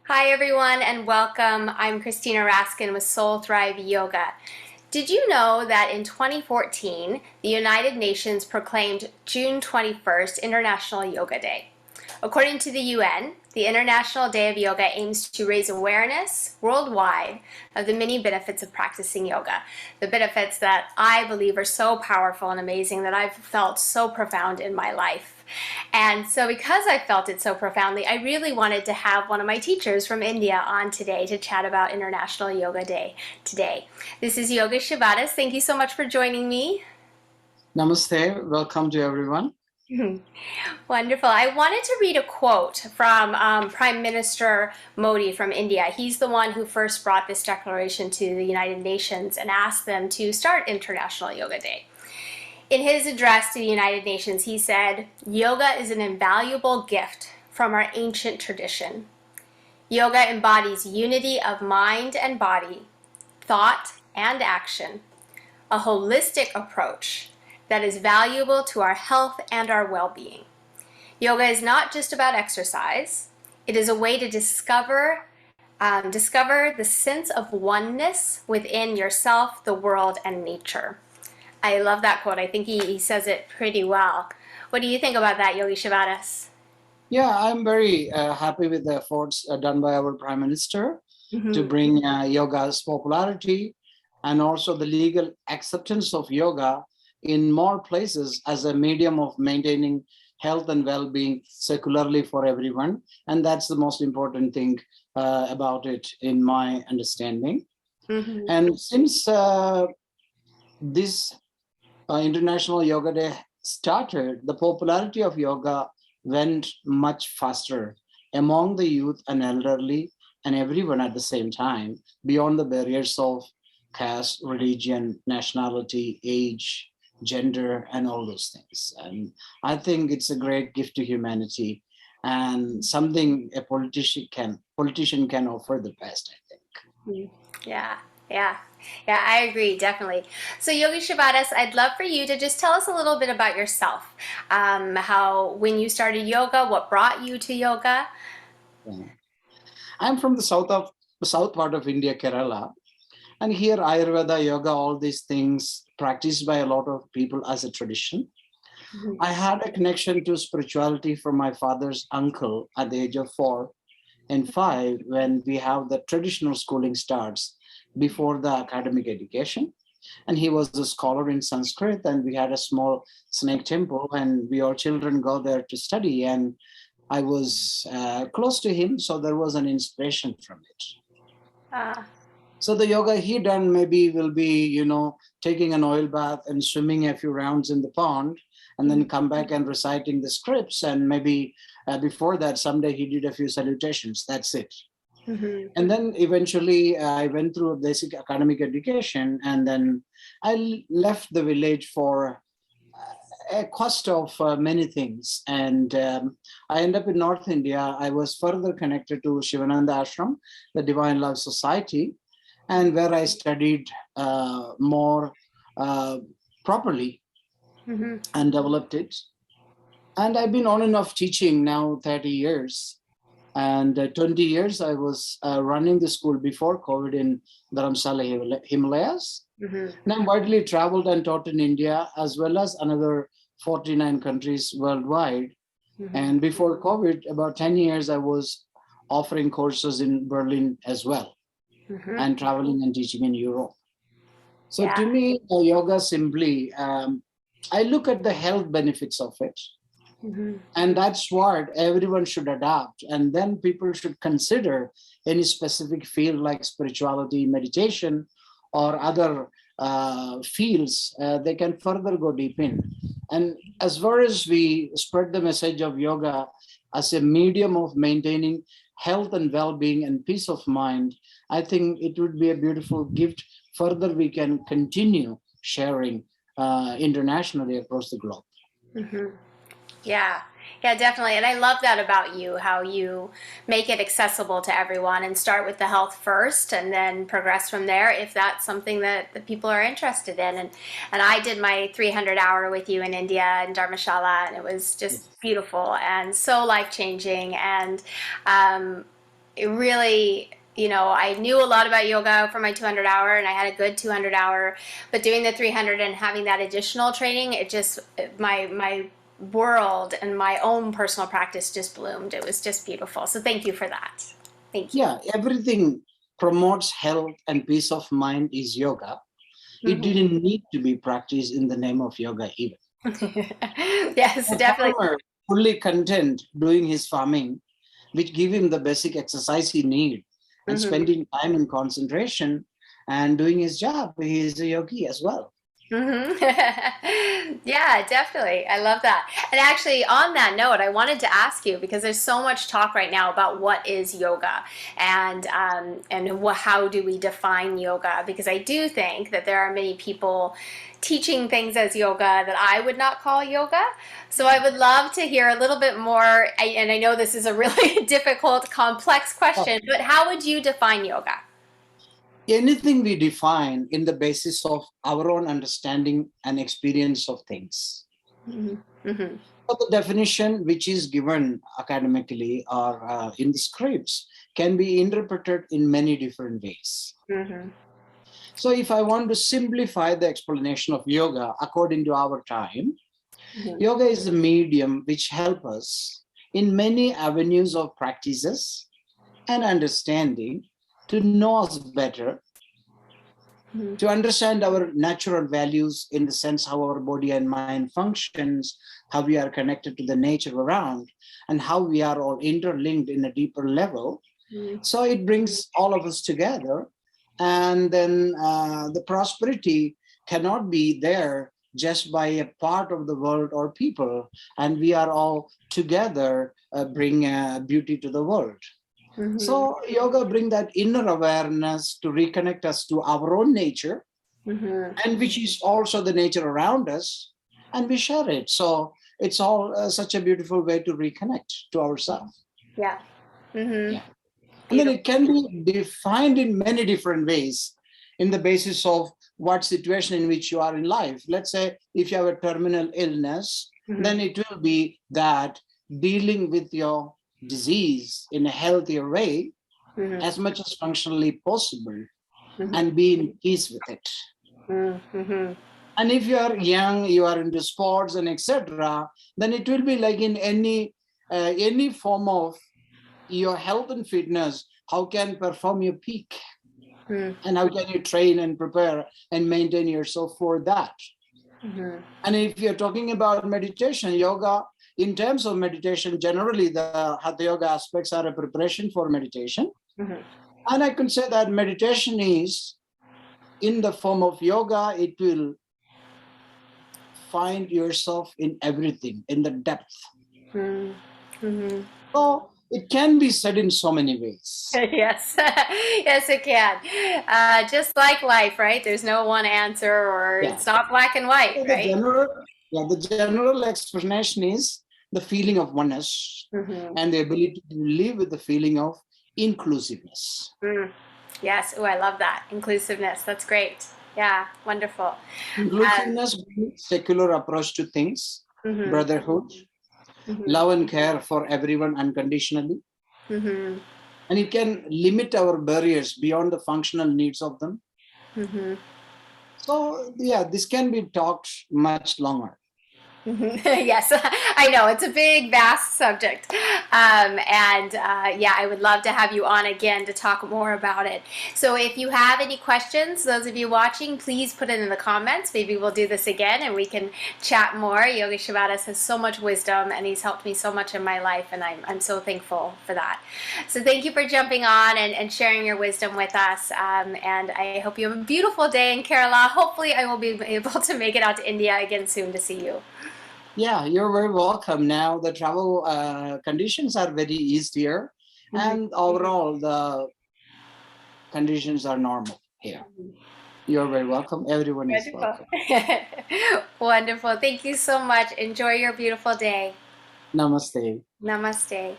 Hi, everyone, and welcome. I'm Christina Raskin with Soul Thrive Yoga. Did you know that in 2014, the United Nations proclaimed June 21st International Yoga Day? According to the UN, the International Day of Yoga aims to raise awareness worldwide of the many benefits of practicing yoga. The benefits that I believe are so powerful and amazing that I've felt so profound in my life. And so, because I felt it so profoundly, I really wanted to have one of my teachers from India on today to chat about International Yoga Day today. This is Yogi Sivadas. Thank you so much for joining me. Namaste, welcome to everyone. Wonderful. I wanted to read a quote from Prime Minister Modi from India. He's the one who first brought this declaration to the United Nations and asked them to start International Yoga Day. In his address to the United Nations, he said, "Yoga is an invaluable gift from our ancient tradition. Yoga embodies unity of mind and body, thought and action, a holistic approach that is valuable to our health and our well-being. Yoga is not just about exercise. It is a way to discover the sense of oneness within yourself, the world, and nature." I love that quote. I think he says it pretty well. What do you think about that, Yogi Shivadas? Yeah, I'm very happy with the efforts done by our Prime Minister to Mm-hmm. bring yoga's popularity and also the legal acceptance of yoga in more places as a medium of maintaining health and well-being secularly for everyone. And that's the most important thing about it, in my understanding. Mm-hmm. And since this International Yoga Day started, the popularity of yoga went much faster among the youth and elderly and everyone at the same time, beyond the barriers of caste, religion, nationality, age, gender, and all those things. And I think it's a great gift to humanity and something a politician can offer the best, I think. Yeah, yeah, yeah, I agree, definitely. So, Yogi Shivadas, I'd love for you to just tell us a little bit about yourself. How, when you started yoga, what brought you to yoga? Yeah. I'm from the south part of India, Kerala. And here, Ayurveda, yoga, all these things practiced by a lot of people as a tradition. Mhm. I had a connection to spirituality from my father's uncle at the age of 4 and 5 when we have the traditional schooling starts before the academic education. And he was a scholar in Sanskrit, and we had a small snake temple, and we all children go there to study. And I was close to him, so there was an inspiration from it. Ah, So the yoga he done maybe will be, taking an oil bath and swimming a few rounds in the pond, and then mhm, come back and reciting the scripts. And maybe before that, someday he did a few salutations. That's it. mhm, And then eventually I went through a basic academic education, and then I left the village for a cost of many things. And I ended up in North India. I was further connected to Shivananda Ashram, the Divine Love Society, and where I studied more uh, properly mhm. and developed it. And I've been on and off teaching now 30 years. And 20 years I was running the school before COVID in Dharamsala Himalayas. Mhm. And I'm widely traveled and taught in India as well as another 49 countries worldwide. Mhm. And before COVID, about 10 years, I was offering courses in Berlin as well Mhm. and traveling and teaching in Europe. So Yeah. to me, yoga simply, I look at the health benefits of it. Mhm. And that's what everyone should adopt. And then people should consider any specific field like spirituality, meditation, or other fields they can further go deep in. And as far as we spread the message of yoga as a medium of maintaining health and well-being and peace of mind, I think it would be a beautiful gift. Further, we can continue sharing internationally across the globe. Mhm. Yeah, yeah, definitely. And I love that about you, how you make it accessible to everyone and start with the health first and then progress from there if that's something that people are interested in. And I did my 300 hour with you in India in Dharmashala, and it was just beautiful and so life changing. And um, it really, I knew a lot about yoga for my 200 hour and I had a good 200 hour, but doing the 300 and having that additional training, it just, my world and my own personal practice just bloomed. It was just beautiful. So thank you for that. Thank you. Yeah, everything promotes health and peace of mind is yoga. It Mhm. didn't need to be practiced in the name of yoga even. Yes, A definitely. farmer fully content doing his farming, which give him the basic exercise he need, and Hmm. spending time in concentration and doing his job. He is a yogi as well. Hmm. Yeah, definitely. I love that. And actually, on that note, I wanted to ask you because there's so much talk right now about what is yoga and how do we define yoga? Because I do think that there are many people teaching things as yoga that I would not call yoga. So I would love to hear a little bit more. And I know this is a really difficult, complex Oh, question, but how would you define yoga? anything we define in the basis of our own understanding and experience of things. Hmm. Hmm. So the definition which is given academically or in the scripts can be interpreted in many different ways. Hmm. So if I want to simplify the explanation of yoga according to our time, Hmm. yoga is a medium which helps us in many avenues of practices and understanding to know us better, to understand our natural values in the sense how our body and mind functions, how we are connected to the nature around, and how we are all interlinked in a deeper level. Hmm. So it brings all of us together, and then the prosperity cannot be there just by a part of the world or people, and we are all together bring beauty to the world. Hmm. So yoga bring that inner awareness to reconnect us to our own nature, Hmm. and which is also the nature around us, and we share it. So it's all such a beautiful way to reconnect to ourselves. Yeah. Hmm. Yeah. And then Beautiful. it can be defined in many different ways in the basis of what situation in which you are in life. Let's say if you have a terminal illness, Hmm. then it will be that dealing with your disease in a healthier way Hmm. as much as functionally possible Hmm. and be in peace with it. Hmm. And if you are young, you are into sports and etc., then it will be like in any form of your health and fitness, how can perform your peak Hmm. and how can you train and prepare and maintain yourself for that. Hmm. And if you're talking about meditation, yoga, in terms of meditation, generally the hatha yoga aspects are a preparation for meditation. Hmm. And I can say that meditation is in the form of yoga, it will find yourself in everything, in the depth. Hmm. Hmm. So it can be said in so many ways. Yes, yes, it can. Just like life, right? There's no one answer, or Yeah. it's not black and white, So right? the general explanation is the feeling of oneness Hmm. and the ability to live with the feeling of inclusiveness. Mm. Yes. Oh, I love that. Inclusiveness. That's great. Yeah, wonderful. Inclusiveness brings secular approach to things, Hmm. brotherhood, Hmm. love and care for everyone unconditionally. Hmm. And it can limit our barriers beyond the functional needs of them. Hmm. So yeah, this can be talked much longer. Yes, I know it's a big, vast subject, and yeah, I would love to have you on again to talk more about it. So, if you have any questions, those of you watching, please put it in the comments. Maybe we'll do this again and we can chat more. Yogi Shivadas has so much wisdom, and he's helped me so much in my life, and I'm so thankful for that. So, thank you for jumping on and sharing your wisdom with us. And I hope you have a beautiful day in Kerala. Hopefully, I will be able to make it out to India again soon to see you. Yeah, you're very welcome. Now the travel conditions are very easier, Mhm. and overall the conditions are normal here. You're very welcome. Everyone is Wonderful. welcome. Wonderful. Thank you so much. Enjoy your beautiful day. Namaste. Namaste.